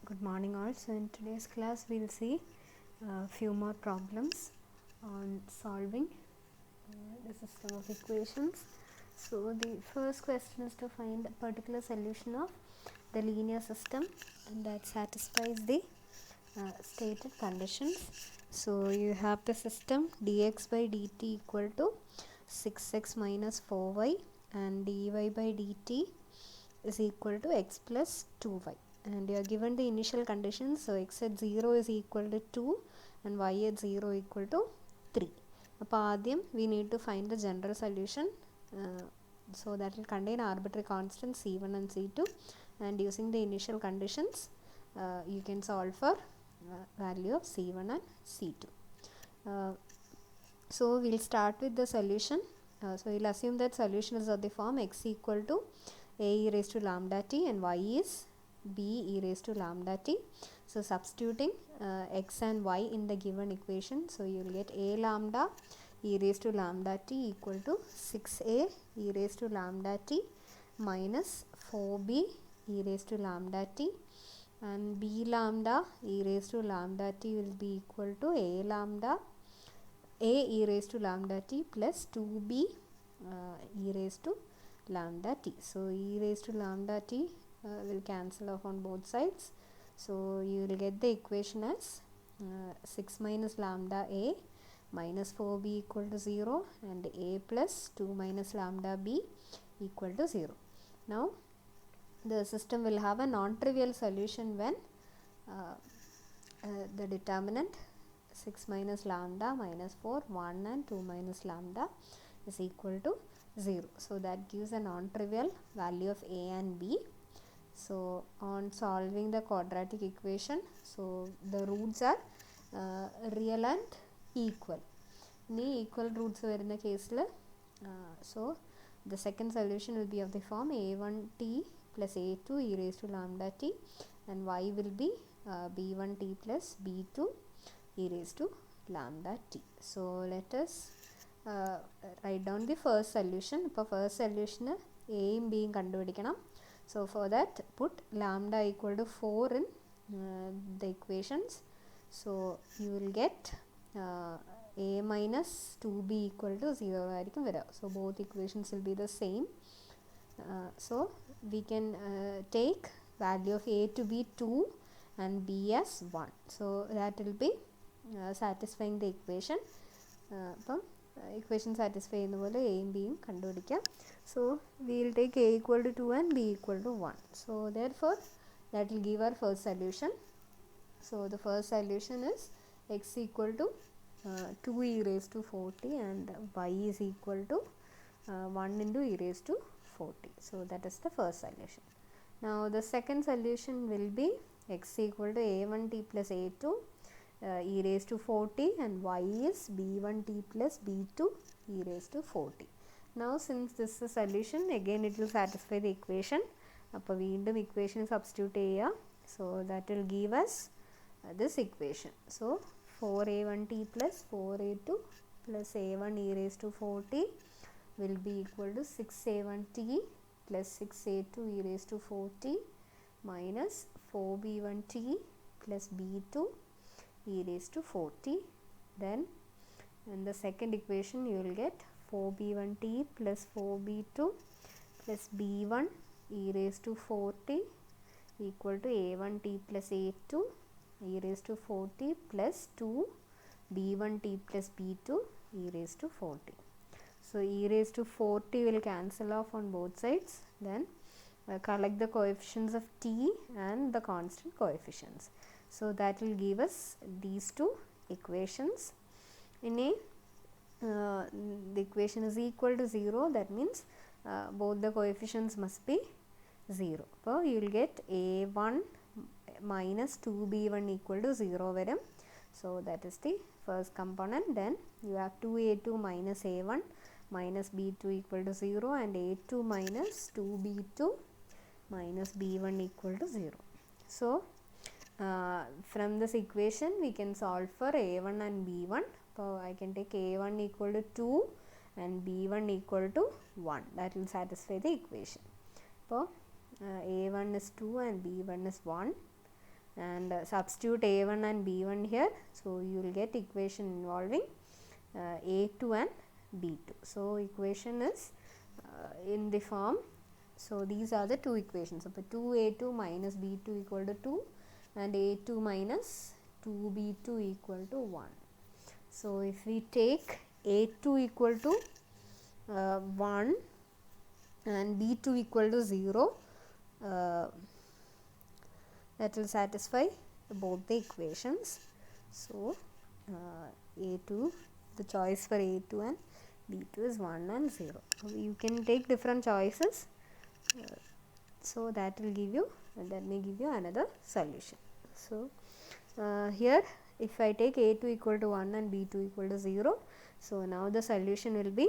Good morning all. So in today's class we'll see a few more problems on solving the system of equations. So the first question is to find a particular solution of the linear system and that satisfies the stated conditions. So you have the system dx by dt equal to 6x minus 4y and dy by dt is equal to x plus 2y, and you are given the initial conditions. So x at 0 is equal to 2 and y at 0 equal to 3. അപ്പോൾ ആദ്യം we need to find the general solution, so that will contain arbitrary constants c1 and c2, and using the initial conditions you can solve for value of c1 and c2. So we'll start with the solution. So we'll assume that solution is of the form x equal to a e raised to lambda t and y is b e raised to lambda t. So substituting x and y in the given equation, so you will get a lambda e raised to lambda t equal to 6a e raised to lambda t minus 4b e raised to lambda t, and b lambda e raised to lambda t will be equal to a lambda a e raised to lambda t plus 2b e raised to lambda t. So e raised to lambda t will cancel off on both sides, so you will get the equation as 6 minus lambda a minus 4b equal to 0 and a plus 2 minus lambda b equal to 0. Now the system will have a non-trivial solution when the determinant 6 minus lambda minus 4, 1 and 2 minus lambda is equal to 0. So that gives a non-trivial value of a and b. So on solving the quadratic equation, so the roots are real and equal. Ni equal roots varuna case la, so the second solution will be of the form a1t plus a2 e raised to lambda t, and y will be b1t plus b2 e raised to lambda t. So let us write down the first solution. ഇപ്പോൾ first solution aയും bയും കണ്ടുപിടിക്കണം. So for that put lambda equal to 4 in the equations. So you will get a minus 2b equal to 0 ആയിരിക്കും വരിക. So both equations will be the same. So we can take value of a to be 2 and b as 1. So that will be satisfying the equation. അപ്പം equation satisfy ചെയ്യുന്ന പോലെ എയും ബിയും കണ്ടുപിടിക്കാം. So we will take a equal to 2 and b equal to 1. So therefore that will give our first solution. So the first solution is x equal to 2 e raised to 40 and y is equal to 1 into e raised to 40. So that is the first solution. Now the second solution will be x equal to a1t plus a2 e raised to 40 and y is b1t plus b2 e raised to 40. Now since this is a solution, again it will satisfy the equation. അപ്പോൾ വീണ്ടും equation substitute ചെയ്യുക. So that will give us this equation. So 4a1t plus 4a2 plus a1 e raised to 40 will be equal to 6a1t plus 6a2 e raised to 40 minus 4b1t plus b2 e raised to 40. Then in the second equation you will get 4b1t plus 4b2 plus b1 e raised to 40 equal to a1t plus a2 e raised to 40 plus 2 b1t plus b2 e raised to 40. So e raised to 40 will cancel off on both sides. Then collect the coefficients of t and the constant coefficients. So that will give us these two equations. In a the equation is equal to 0, that means both the coefficients must be 0. So you will get a1 minus 2b1 equal to 0 varum. So that is the first component. Then you have 2a2 minus a1 minus b2 equal to 0 and a2 minus 2b2 minus b1 equal to 0. So from this equation we can solve for a1 and b1. So I can take a1 equal to 2 and b1 equal to 1. That will satisfy the equation. So a1 is 2 and b1 is 1. and substitute a1 and b1 here, so you will get equation involving a2 and b2. So equation is in the form, so these are the two equations. So 2a2 minus b2 equal to 2 and a2 minus 2b2 equal to 1. So if we take a2 equal to 1 and b2 equal to 0, that will satisfy both the equations. So a2, the choice for a2 and b2 is 1 and 0. You can take different choices, so that will give you, that may give you another solution. So here if I take a2 equal to 1 and b2 equal to 0, so now the solution will be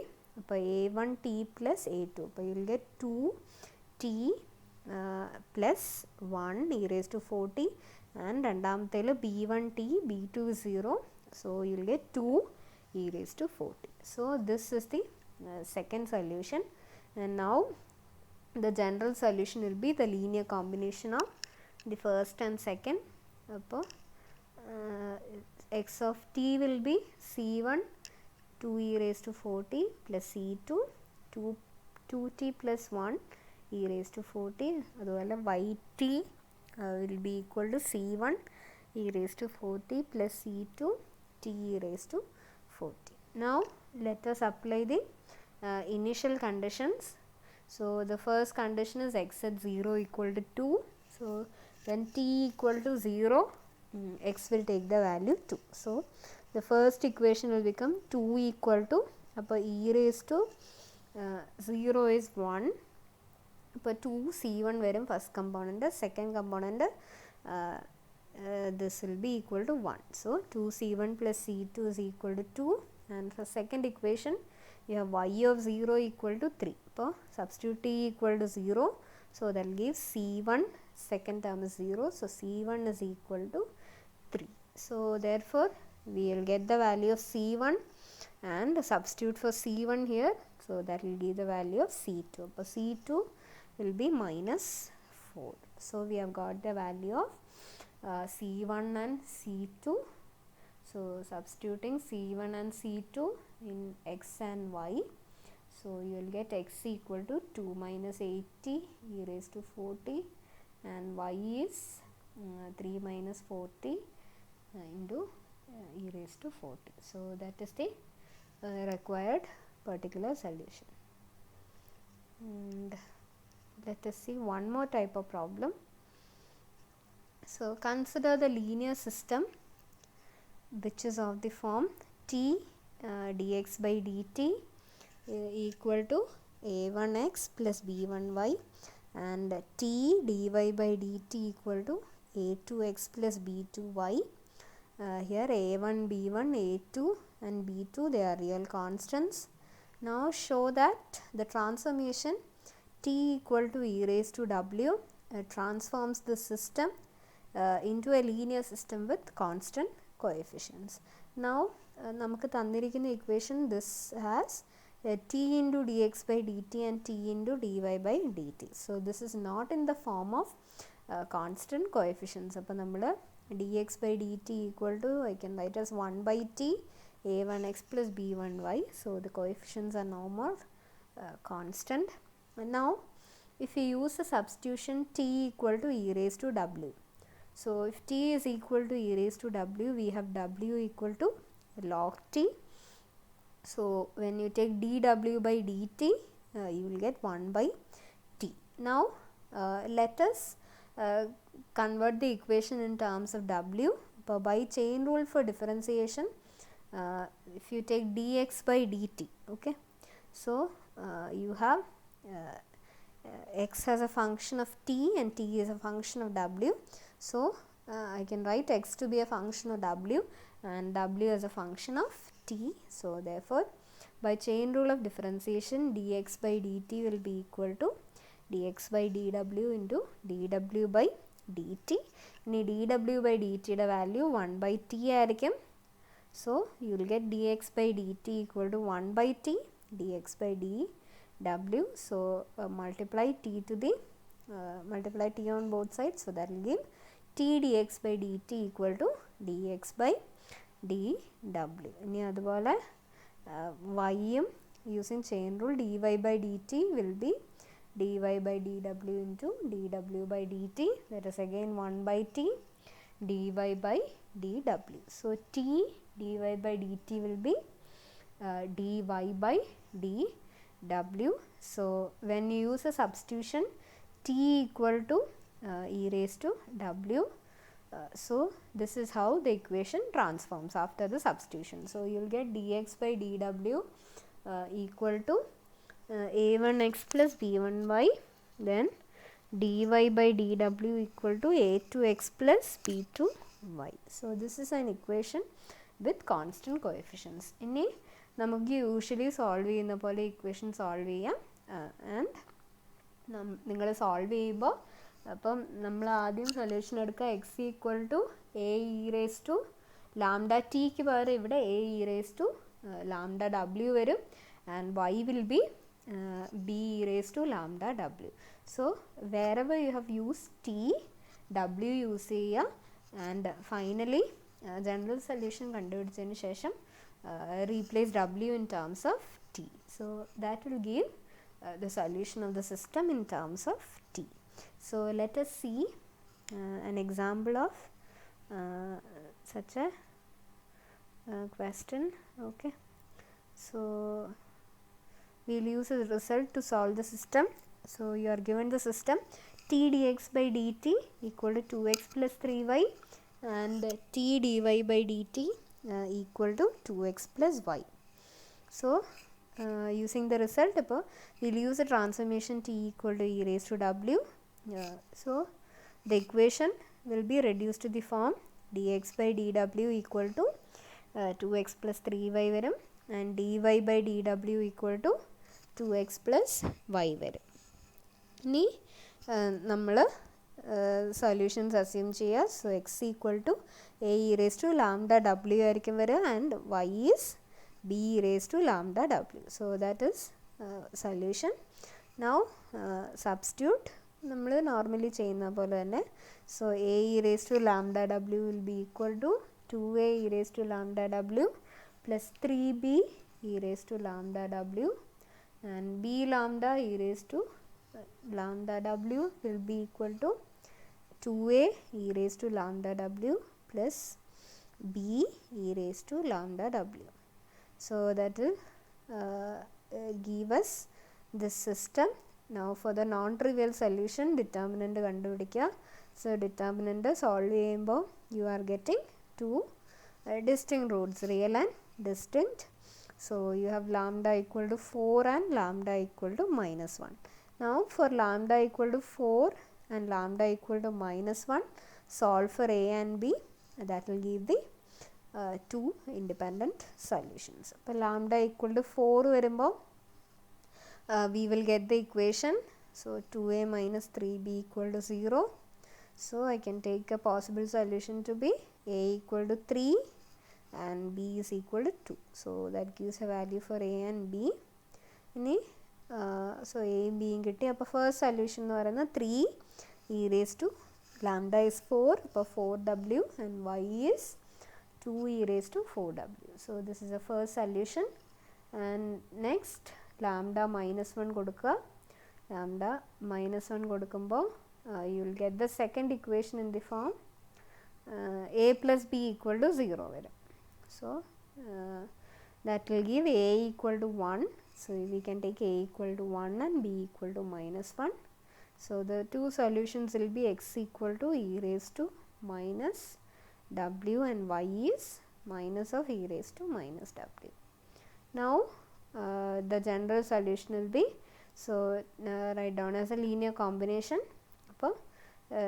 a1t plus a2. You will get 2t plus 1 e raised to 4t, and രണ്ടാമത്തേൽ b1t, b2 is 0, so you will get 2 e raised to 4t. So this is the second solution, and now the general solution will be the linear combination of the first and second. X of t will be c1 2 e raised to 4t plus c2 2t plus 1 e raised to 4t. അതുപോലെ yt will be equal to c1 e raised to 4t plus c2 t e raised to 4t. Now let us apply the initial conditions. So the first condition is x at 0 equal to 2. So when t equal to 0, x will take the value 2. So the first equation will become 2 equal to e raised to 0 is 1. 2 c1 varum first component, second component this will be equal to 1. So 2 c1 plus c2 is equal to 2, and for second equation you have y of 0 equal to 3. Substitute t equal to 0, so that will give c1, second term is 0, so c1 is equal to 3. So therefore we will get the value of c1 and substitute for c1 here, so that will give the value of c2. c2 will be minus 4. So we have got the value of c1 and c2. So substituting c1 and c2 in x and y, so you will get x equal to 2 minus 80 e raised to 40, and y is 3 minus 40 into e raised to 40. So that is the required particular solution. And let us see one more type of problem. So consider the linear system which is of the form t dx by dt equal to a1x plus b1y, and t dy by dt equal to a2x plus b2y. Here a1, b1, a2 and b2, they are real constants. Now show that the transformation t equal to e raised to w transforms the system into a linear system with constant coefficients. Now നമുക്ക് തന്നിരിക്കുന്ന equation, this has t into dx by dt and t into dy by dt. So this is not in the form of constant coefficients. അപ്പോൾ നമ്മൾ dx by dt equal to, I can write as 1 by t a1x plus b1y. So the coefficients are no more constant. And now if we use the substitution t equal to e raised to w, so if t is equal to e raised to w, we have w equal to log t. So when you take dw by dt, you will get 1 by t. Now let us convert the equation in terms of w. By chain rule for differentiation, if you take dx by dt, okay, so you have x as a function of t and t is a function of w. So I can write x to be a function of w and w as a function of t. So therefore by chain rule of differentiation, dx by dt will be equal to dx by dw into dw by dt. ഇനി dw by dt യുടെ value 1 by t ആയിരിക്കും. So you will get dx by dt equal to 1 by t dx by dw. So multiply t to the multiply t on both sides, so that will give t dx by dt equal to dx by dw. ഇനി അതുപോലെ yയും using chain rule dy by dt will be dy by dw into dw by dt, that is again 1 by t dy by dw. So t dy by dt will be dy by dw. So when you use a substitution, t equal to e raised to w. So this is how the equation transforms after the substitution. So you will get dx by dw equal to a1x plus b1y, then dy by dw equal to a2x plus b2y. So this is an equation with constant coefficients. ഇനി നമുക്ക് usually solve ചെയ്യുന്ന പോലെ equation solve ചെയ്യാം. And നിങ്ങൾ solve ചെയ്യുമ്പോൾ അപ്പം നമ്മൾ ആദ്യം സൊല്യൂഷൻ എടുക്കുക x equal to A E raise to lambda ടിക്ക് പകരം ഇവിടെ A E raise to lambda ഡബ്ല്യു വരും. And y will be B E raise to lambda W. So wherever you have use t, ഡബ്ല്യു യൂസ് ചെയ്യുക. And finally general solution കണ്ടുപിടിച്ചതിന് ശേഷം replace w in terms of t. So that will give the solution of the system in terms of t. So let us see an example of such a question. Okay, so we'll use a result to solve the system. So you are given the system t dx by dt equal to 2x plus 3y and t dy by dt equal to 2x plus y. So using the result, we'll use the transformation t equal to e raised to w. So the equation will be reduced to the form dx by dw equal to 2x plus 3y varum and dy by dw equal to 2x plus y varum. ഇനി നമ്മൾ solutions assume ചെയ്യുക. So X equal to A E raise to lambda W ആയിരിക്കും വരിക and Y is B E raise to lambda W. So that is solution. Now substitute നമ്മൾ normally ചെയ്യുന്ന പോലെ തന്നെ. So A E raise to lambda W will be equal to 2a E raise to lambda W plus 3b E raise to lambda W and B lambda E raise to lambda w will be equal to 2a e raised to lambda w plus b e raised to lambda w. So that will give us this system. Now for the non-trivial solution, determinant കണ്ടുപിടിക്കുക. So determinant solve ചെയ്യുമ്പോൾ you are getting two distinct roots, real and distinct. So you have lambda equal to 4 and lambda equal to minus 1. Now for lambda equal to 4 and lambda equal to minus 1, solve for a and b. That will give the two independent solutions. So lambda equal to 4 വരുമ്പോൾ we will get the equation. So 2a minus 3b equal to 0. So I can take a possible solution to be a equal to 3 and b is equal to 2. So that gives a value for a and b. ഇനി so a being കിട്ടി. അപ്പോൾ first solution എന്ന് പറയുന്നത് 3 e raised to lambda is 4, അപ്പോൾ 4w and y is 2 e raised to 4w. So this is the first solution. And next lambda minus 1 കൊടുക്കുക. lambda minus 1 കൊടുക്കുമ്പോൾ you will get the second equation in the form a plus b equal to 0 വരും. So that will give a equal to 1. So we can take a equal to 1 and b equal to minus 1. So the two solutions will be x equal to e raised to minus w and y is minus of e raised to minus w. Now the general solution will be, so write down as a linear combination. അപ്പോൾ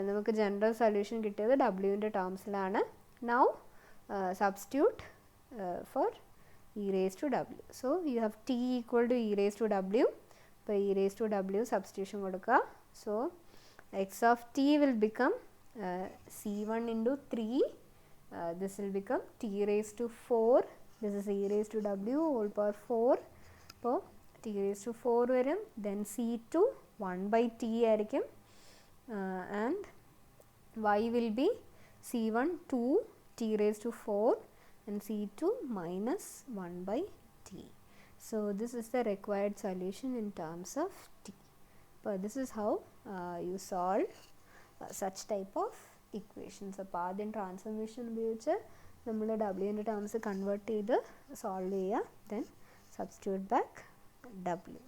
നമുക്ക് general solution കിട്ടിയത് ഡബ്ല്യുവിൻ്റെ ടേംസിലാണ്. Now substitute for e raised to w. So you have t equal to e raised to w. അപ്പോൾ e raised to w substitution കൊടുക്കുക. So x of t will become c1 into 3. This will become t raised to 4. This is e raised to w whole power 4. അപ്പോൾ t raised to 4 വരും. Then c2 1 by t ആയിരിക്കും. And y will be c1 2 t raised to 4 and c2 minus 1 by t. So this is the required solution in terms of t. But this is how you solve such type of equations. So path and transformation ഉപയോഗിച്ച് നമ്മൾ w terms convert ചെയ്ത് solve ചെയ്യുക, then substitute back w.